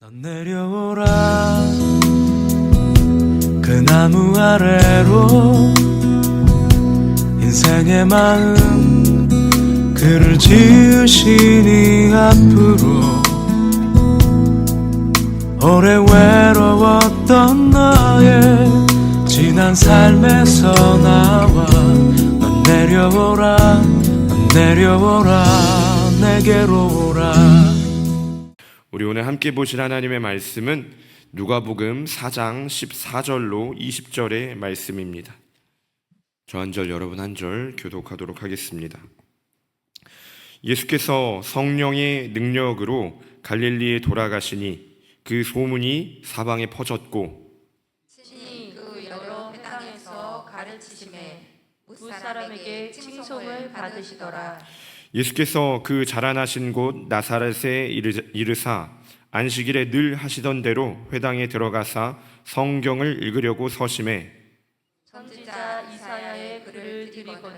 넌 내려오라 그 나무 아래로 인생의 마음 그를 지으시니 앞으로 오래 외로웠던 너의 지난 삶에서 나와 넌 내려오라 넌 내려오라 내게로 오라. 우리 오늘 함께 보실 하나님의 말씀은 누가복음 4장 14절로 20절의 말씀입니다. 저 한 절 여러분 한 절 교독하도록 하겠습니다. 예수께서 성령의 능력으로 갈릴리에 돌아가시니 그 소문이 사방에 퍼졌고 친히 그 여러 회당에서 가르치심에 무사람에게 칭송을 받으시더라. 예수께서 그 자라나신 곳 나사렛에 이르사 안식일에 늘 하시던 대로 회당에 들어가사 성경을 읽으려고 서심해 선지자 이사야의 글을 드리고는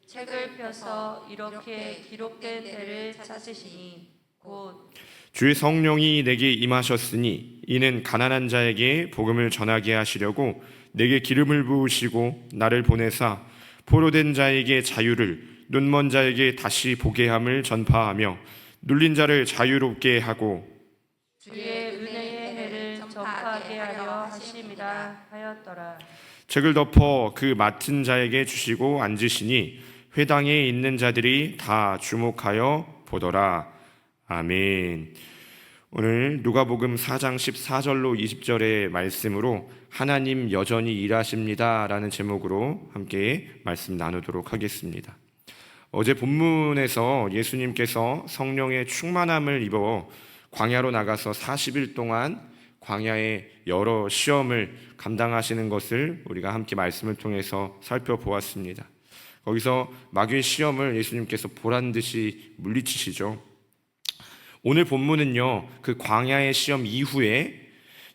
책을 펴서 이렇게 기록된 데를 찾으시니 곧 주의 성령이 내게 임하셨으니 이는 가난한 자에게 복음을 전하게 하시려고 내게 기름을 부으시고 나를 보내사 포로된 자에게 자유를 눈먼 자에게 다시 보게 함을 전파하며 눌린 자를 자유롭게 하고 주의 은혜의 해를 전파하게 하려 하심이라 하였더라. 책을 덮어 그 맡은 자에게 주시고 앉으시니 회당에 있는 자들이 다 주목하여 보더라. 아멘. 오늘 누가복음 4장 14절로 20절의 말씀으로 하나님 여전히 일하십니다 라는 제목으로 함께 말씀 나누도록 하겠습니다. 어제 본문에서 예수님께서 성령의 충만함을 입어 광야로 나가서 40일 동안 광야의 여러 시험을 감당하시는 것을 우리가 함께 말씀을 통해서 살펴보았습니다. 거기서 마귀의 시험을 예수님께서 보란듯이 물리치시죠. 오늘 본문은요, 그 광야의 시험 이후에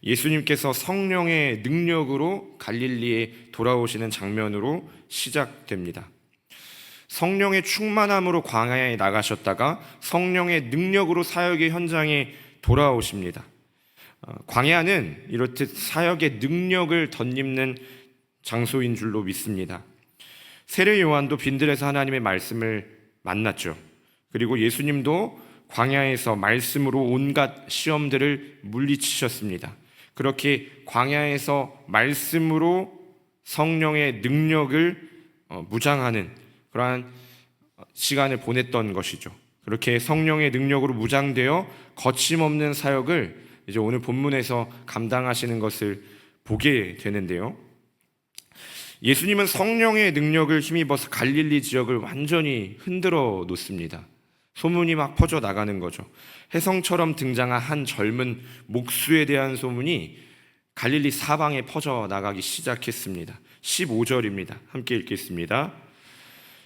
예수님께서 성령의 능력으로 갈릴리에 돌아오시는 장면으로 시작됩니다. 성령의 충만함으로 광야에 나가셨다가 성령의 능력으로 사역의 현장에 돌아오십니다. 광야는 이렇듯 사역의 능력을 덧입는 장소인 줄로 믿습니다. 세례 요한도 빈들에서 하나님의 말씀을 만났죠. 그리고 예수님도 광야에서 말씀으로 온갖 시험들을 물리치셨습니다. 그렇게 광야에서 말씀으로 성령의 능력을 무장하는 그러한 시간을 보냈던 것이죠. 그렇게 성령의 능력으로 무장되어 거침없는 사역을 이제 오늘 본문에서 감당하시는 것을 보게 되는데요. 예수님은 성령의 능력을 힘입어서 갈릴리 지역을 완전히 흔들어 놓습니다. 소문이 막 퍼져 나가는 거죠. 혜성처럼 등장한 한 젊은 목수에 대한 소문이 갈릴리 사방에 퍼져 나가기 시작했습니다. 15절입니다. 함께 읽겠습니다.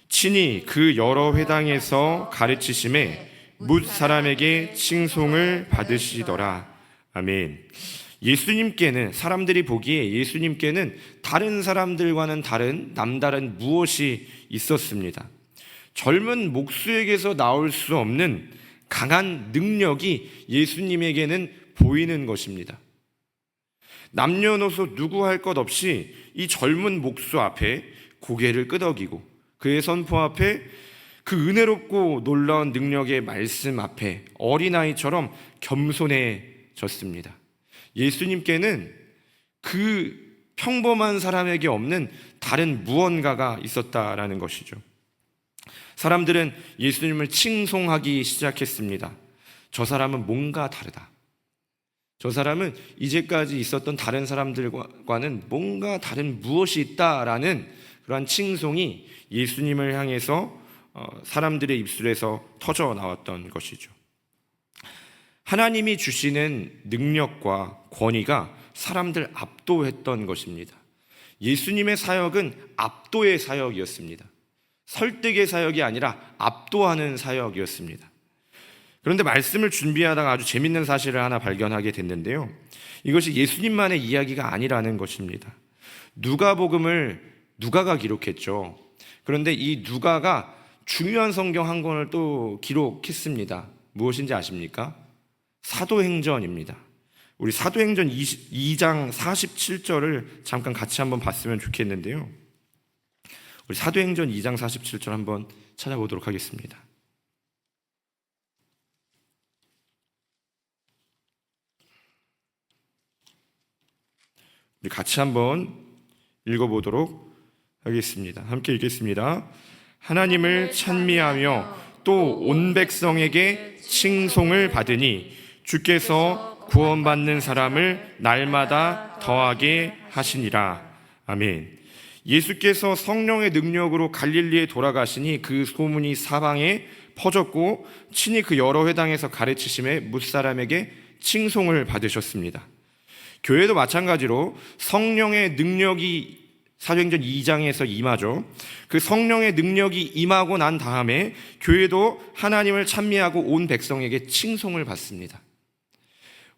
친히 그 여러 회당에서 가르치심에 뭇 사람에게 칭송을 받으시더라. 아멘. 예수님께는, 사람들이 보기에 예수님께는 다른 사람들과는 다른 남다른 무엇이 있었습니다. 젊은 목수에게서 나올 수 없는 강한 능력이 예수님에게는 보이는 것입니다. 남녀노소 누구 할 것 없이 이 젊은 목수 앞에 고개를 끄덕이고 그의 선포 앞에 그 은혜롭고 놀라운 능력의 말씀 앞에 어린아이처럼 겸손해졌습니다. 예수님께는 그 평범한 사람에게 없는 다른 무언가가 있었다라는 것이죠. 사람들은 예수님을 칭송하기 시작했습니다. 저 사람은 뭔가 다르다. 저 사람은 이제까지 있었던 다른 사람들과는 뭔가 다른 무엇이 있다라는 그러한 칭송이 예수님을 향해서 사람들의 입술에서 터져 나왔던 것이죠. 하나님이 주시는 능력과 권위가 사람들 압도했던 것입니다. 예수님의 사역은 압도의 사역이었습니다. 설득의 사역이 아니라 압도하는 사역이었습니다. 그런데 말씀을 준비하다가 아주 재밌는 사실을 하나 발견하게 됐는데요. 이것이 예수님만의 이야기가 아니라는 것입니다. 누가복음을 누가가 기록했죠. 그런데 이 누가가 중요한 성경 한 권을 또 기록했습니다. 무엇인지 아십니까? 사도행전입니다. 우리 사도행전 2장 47절을 잠깐 같이 한번 봤으면 좋겠는데요. 우리 사도행전 2장 47절 한번 찾아보도록 하겠습니다. 우리 같이 한번 읽어보도록 하겠습니다. 함께 읽겠습니다. 하나님을 찬미하며 또 온 백성에게 칭송을 받으니 주께서 구원받는 사람을 날마다 더하게 하시니라. 아멘. 예수께서 성령의 능력으로 갈릴리에 돌아가시니 그 소문이 사방에 퍼졌고 친히 그 여러 회당에서 가르치심에 뭇사람에게 칭송을 받으셨습니다. 교회도 마찬가지로 성령의 능력이 사도행전 2장에서 임하죠. 그 성령의 능력이 임하고 난 다음에 교회도 하나님을 찬미하고 온 백성에게 칭송을 받습니다.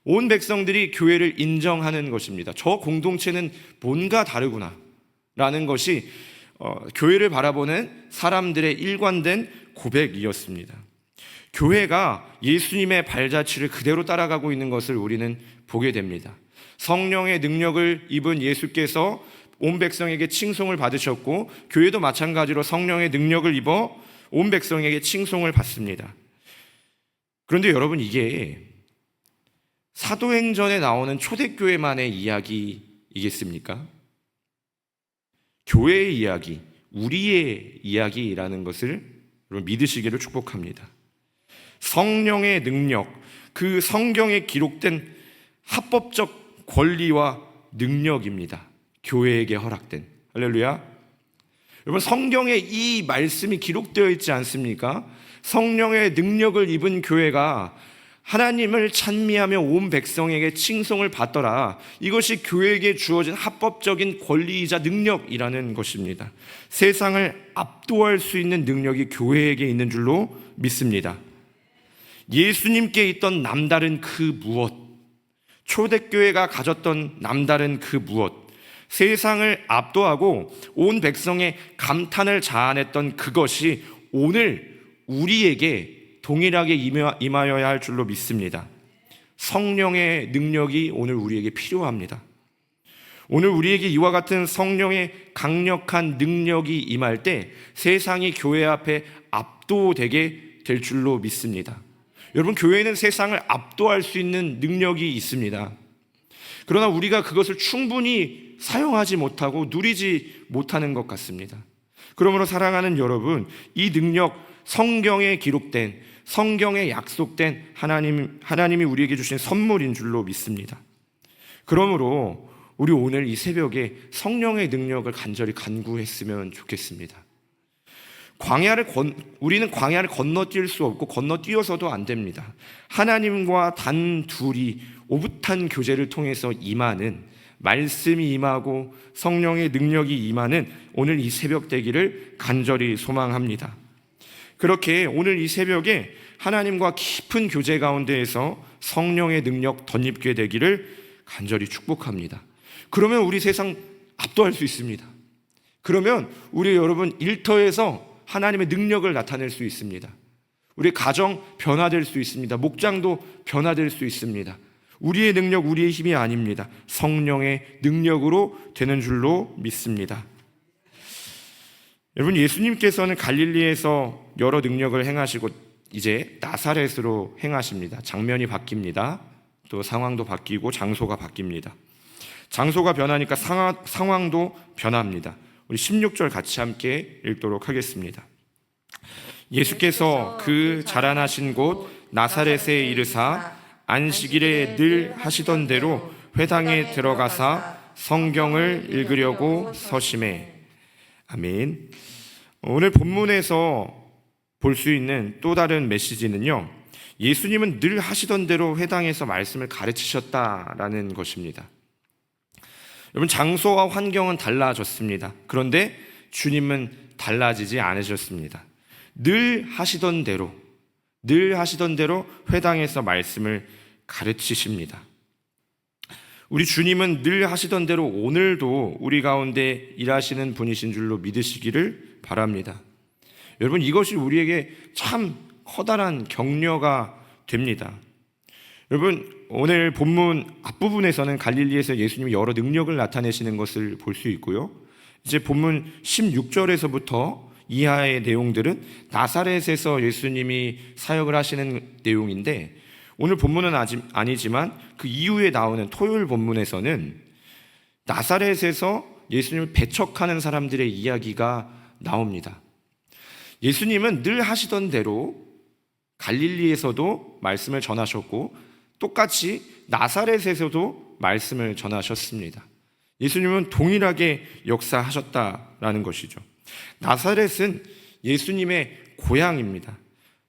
온 백성들이 교회를 인정하는 것입니다. 저 공동체는 뭔가 다르구나 라는 것이 교회를 바라보는 사람들의 일관된 고백이었습니다. 교회가 예수님의 발자취를 그대로 따라가고 있는 것을 우리는 보게 됩니다. 성령의 능력을 입은 예수께서 온 백성에게 칭송을 받으셨고 교회도 마찬가지로 성령의 능력을 입어 온 백성에게 칭송을 받습니다. 그런데 여러분, 이게 사도행전에 나오는 초대교회만의 이야기이겠습니까? 교회의 이야기, 우리의 이야기라는 것을 여러분 믿으시기를 축복합니다. 성령의 능력, 그 성경에 기록된 합법적 권리와 능력입니다. 교회에게 허락된. 할렐루야. 여러분, 성경에 이 말씀이 기록되어 있지 않습니까? 성령의 능력을 입은 교회가 하나님을 찬미하며 온 백성에게 칭송을 받더라. 이것이 교회에게 주어진 합법적인 권리이자 능력이라는 것입니다. 세상을 압도할 수 있는 능력이 교회에게 있는 줄로 믿습니다. 예수님께 있던 남다른 그 무엇, 초대교회가 가졌던 남다른 그 무엇, 세상을 압도하고 온 백성의 감탄을 자아냈던 그것이 오늘 우리에게 동일하게 임하여야 할 줄로 믿습니다. 성령의 능력이 오늘 우리에게 필요합니다. 오늘 우리에게 이와 같은 성령의 강력한 능력이 임할 때 세상이 교회 앞에 압도되게 될 줄로 믿습니다. 여러분, 교회는 세상을 압도할 수 있는 능력이 있습니다. 그러나 우리가 그것을 충분히 사용하지 못하고 누리지 못하는 것 같습니다. 그러므로 사랑하는 여러분, 이 능력, 성경에 기록된, 성경에 약속된 하나님이 우리에게 주신 선물인 줄로 믿습니다. 그러므로 우리 오늘 이 새벽에 성령의 능력을 간절히 간구했으면 좋겠습니다. 우리는 광야를 건너뛸 수 없고 건너뛰어서도 안 됩니다. 하나님과 단 둘이 오붓한 교제를 통해서 임하는, 말씀이 임하고 성령의 능력이 임하는 오늘 이 새벽 되기를 간절히 소망합니다. 그렇게 오늘 이 새벽에 하나님과 깊은 교제 가운데에서 성령의 능력 덧입게 되기를 간절히 축복합니다. 그러면 우리 세상 압도할 수 있습니다. 그러면 우리 여러분 일터에서 하나님의 능력을 나타낼 수 있습니다. 우리 가정 변화될 수 있습니다. 목장도 변화될 수 있습니다. 우리의 능력, 우리의 힘이 아닙니다. 성령의 능력으로 되는 줄로 믿습니다. 여러분, 예수님께서는 갈릴리에서 여러 능력을 행하시고 이제 나사렛으로 행하십니다. 장면이 바뀝니다. 또 상황도 바뀌고 장소가 바뀝니다. 장소가 변하니까 상황도 변합니다. 우리 16절 같이 함께 읽도록 하겠습니다. 예수께서 그 자라나신 곳 나사렛에 이르사 안식일에 늘 하시던 대로 회당에 들어가사 성경을 읽으려고 서심해. 아멘. 오늘 본문에서 볼 수 있는 또 다른 메시지는요, 예수님은 늘 하시던 대로 회당에서 말씀을 가르치셨다라는 것입니다. 여러분, 장소와 환경은 달라졌습니다. 그런데 주님은 달라지지 않으셨습니다. 늘 하시던 대로 회당에서 말씀을 가르치십니다. 우리 주님은 늘 하시던 대로 오늘도 우리 가운데 일하시는 분이신 줄로 믿으시기를 바랍니다. 여러분, 이것이 우리에게 참 커다란 격려가 됩니다. 여러분, 오늘 본문 앞부분에서는 갈릴리에서 예수님이 여러 능력을 나타내시는 것을 볼 수 있고요. 이제 본문 16절에서부터 이하의 내용들은 나사렛에서 예수님이 사역을 하시는 내용인데, 오늘 본문은 아니지만 그 이후에 나오는 토요일 본문에서는 나사렛에서 예수님을 배척하는 사람들의 이야기가 나옵니다. 예수님은 늘 하시던 대로 갈릴리에서도 말씀을 전하셨고 똑같이 나사렛에서도 말씀을 전하셨습니다. 예수님은 동일하게 역사하셨다라는 것이죠. 나사렛은 예수님의 고향입니다.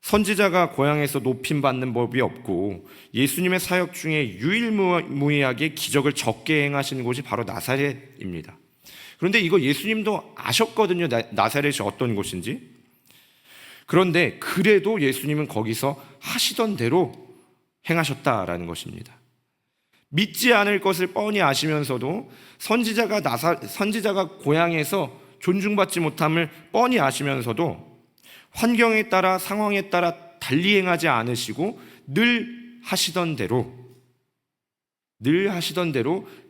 선지자가 고향에서 높임받는 법이 없고 예수님의 사역 중에 유일무이하게 기적을 적게 행하시는 곳이 바로 나사렛입니다. 그런데 이거 예수님도 아셨거든요. 나사렛이 어떤 곳인지. 그런데 그래도 예수님은 거기서 하시던 대로 행하셨다라는 것입니다. 믿지 않을 것을 뻔히 아시면서도 선지자가 고향에서 존중받지 못함을 뻔히 아시면서도 환경에 따라 상황에 따라 달리 행하지 않으시고 늘 하시던 대로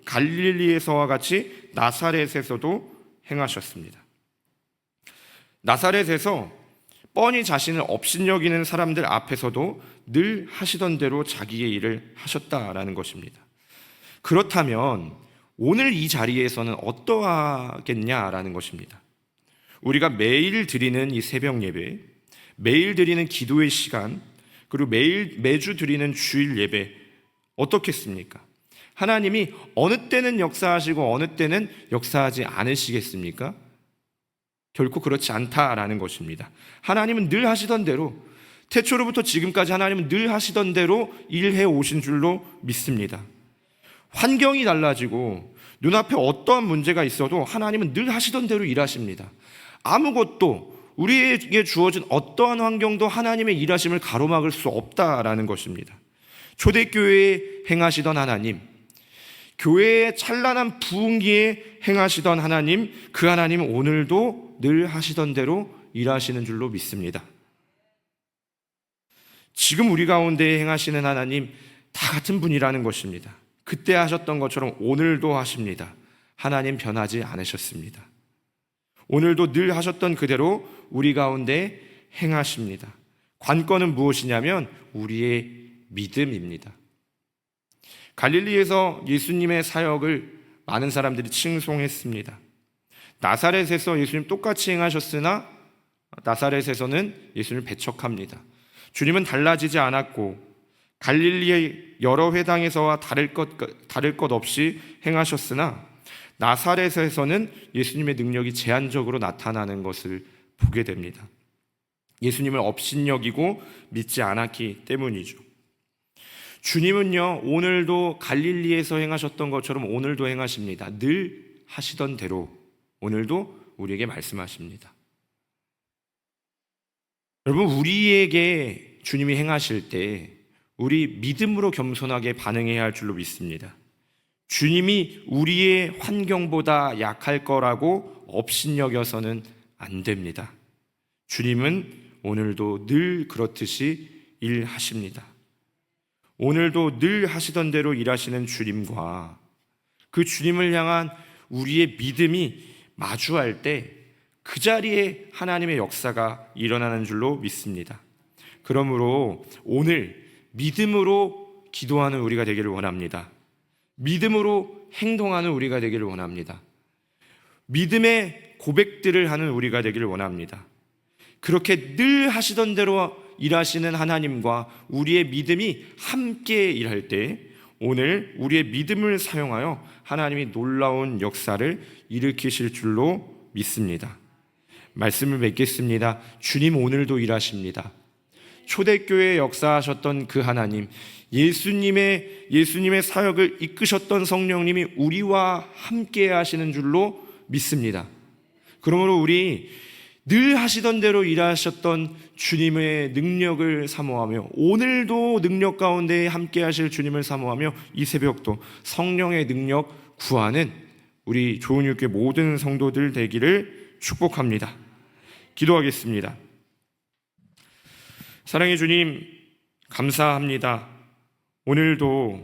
갈릴리에서와 같이 나사렛에서도 행하셨습니다. 나사렛에서 뻔히 자신을 업신여기는 사람들 앞에서도 늘 하시던 대로 자기의 일을 하셨다라는 것입니다. 그렇다면 오늘 이 자리에서는 어떠하겠냐라는 것입니다. 우리가 매일 드리는 이 새벽 예배, 매일 드리는 기도의 시간, 그리고 매주 드리는 주일 예배 어떻겠습니까? 하나님이 어느 때는 역사하시고 어느 때는 역사하지 않으시겠습니까? 결코 그렇지 않다라는 것입니다. 하나님은 늘 하시던 대로, 태초로부터 지금까지 하나님은 늘 하시던 대로 일해 오신 줄로 믿습니다. 환경이 달라지고 눈앞에 어떠한 문제가 있어도 하나님은 늘 하시던 대로 일하십니다. 아무것도 우리에게 주어진 어떠한 환경도 하나님의 일하심을 가로막을 수 없다라는 것입니다. 초대교회에 행하시던 하나님, 교회의 찬란한 부흥기에 행하시던 하나님, 그 하나님은 오늘도 늘 하시던 대로 일하시는 줄로 믿습니다. 지금 우리 가운데 행하시는 하나님 다 같은 분이라는 것입니다. 그때 하셨던 것처럼 오늘도 하십니다. 하나님 변하지 않으셨습니다. 오늘도 늘 하셨던 그대로 우리 가운데 행하십니다. 관건은 무엇이냐면 우리의 믿음입니다. 갈릴리에서 예수님의 사역을 많은 사람들이 칭송했습니다. 나사렛에서 예수님 똑같이 행하셨으나 나사렛에서는 예수님을 배척합니다. 주님은 달라지지 않았고 갈릴리의 여러 회당에서와 다를 것 없이 행하셨으나 나사렛에서는 예수님의 능력이 제한적으로 나타나는 것을 보게 됩니다. 예수님을 업신여기고 믿지 않았기 때문이죠. 주님은요, 오늘도 갈릴리에서 행하셨던 것처럼 오늘도 행하십니다. 늘 하시던 대로 오늘도 우리에게 말씀하십니다. 여러분, 우리에게 주님이 행하실 때 우리 믿음으로 겸손하게 반응해야 할 줄로 믿습니다. 주님이 우리의 환경보다 약할 거라고 업신여겨서는 안 됩니다. 주님은 오늘도 늘 그렇듯이 일하십니다. 오늘도 늘 하시던 대로 일하시는 주님과 그 주님을 향한 우리의 믿음이 마주할 때 그 자리에 하나님의 역사가 일어나는 줄로 믿습니다. 그러므로 오늘 믿음으로 기도하는 우리가 되기를 원합니다. 믿음으로 행동하는 우리가 되기를 원합니다. 믿음의 고백들을 하는 우리가 되기를 원합니다. 그렇게 늘 하시던 대로 일하시는 하나님과 우리의 믿음이 함께 일할 때 오늘 우리의 믿음을 사용하여 하나님이 놀라운 역사를 일으키실 줄로 믿습니다. 말씀을 맺겠습니다. 주님 오늘도 일하십니다. 초대교회에 역사하셨던 그 하나님, 예수님의 사역을 이끄셨던 성령님이 우리와 함께 하시는 줄로 믿습니다. 그러므로 우리 늘 하시던 대로 일하셨던 주님의 능력을 사모하며 오늘도 능력 가운데 함께 하실 주님을 사모하며 이 새벽도 성령의 능력 구하는 우리 좋은육교 모든 성도들 되기를 축복합니다. 기도하겠습니다. 사랑의 주님, 감사합니다. 오늘도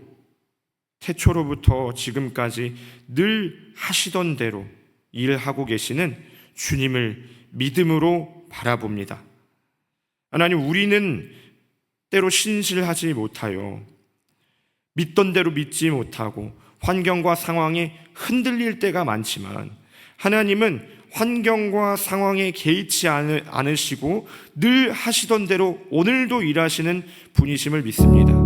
태초로부터 지금까지 늘 하시던 대로 일하고 계시는 주님을 믿음으로 바라봅니다. 하나님, 우리는 때로 신실하지 못하여 믿던 대로 믿지 못하고 환경과 상황에 흔들릴 때가 많지만, 하나님은 환경과 상황에 개의치 않으시고 늘 하시던 대로 오늘도 일하시는 분이심을 믿습니다.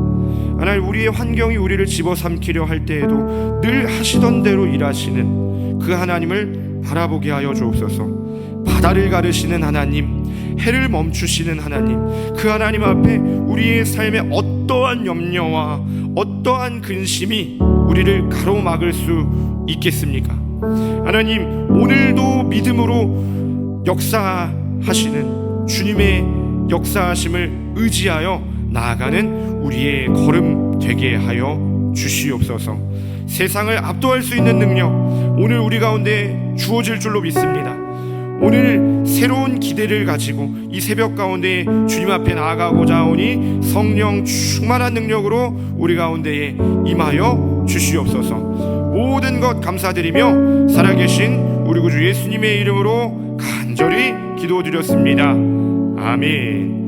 하나님, 우리의 환경이 우리를 집어삼키려 할 때에도 늘 하시던 대로 일하시는 그 하나님을 바라보게 하여 주옵소서. 바다를 가르시는 하나님, 해를 멈추시는 하나님, 그 하나님 앞에 우리의 삶에 어떠한 염려와 어떠한 근심이 우리를 가로막을 수 있겠습니까? 하나님, 오늘도 믿음으로 역사하시는 주님의 역사하심을 의지하여 나아가는 우리의 걸음 되게 하여 주시옵소서. 세상을 압도할 수 있는 능력, 오늘 우리 가운데 주어질 줄로 믿습니다. 오늘 새로운 기대를 가지고 이 새벽 가운데 주님 앞에 나아가고자 하오니 성령 충만한 능력으로 우리 가운데에 임하여 주시옵소서. 모든 것 감사드리며 살아계신 우리 구주 예수님의 이름으로 간절히 기도드렸습니다. 아멘.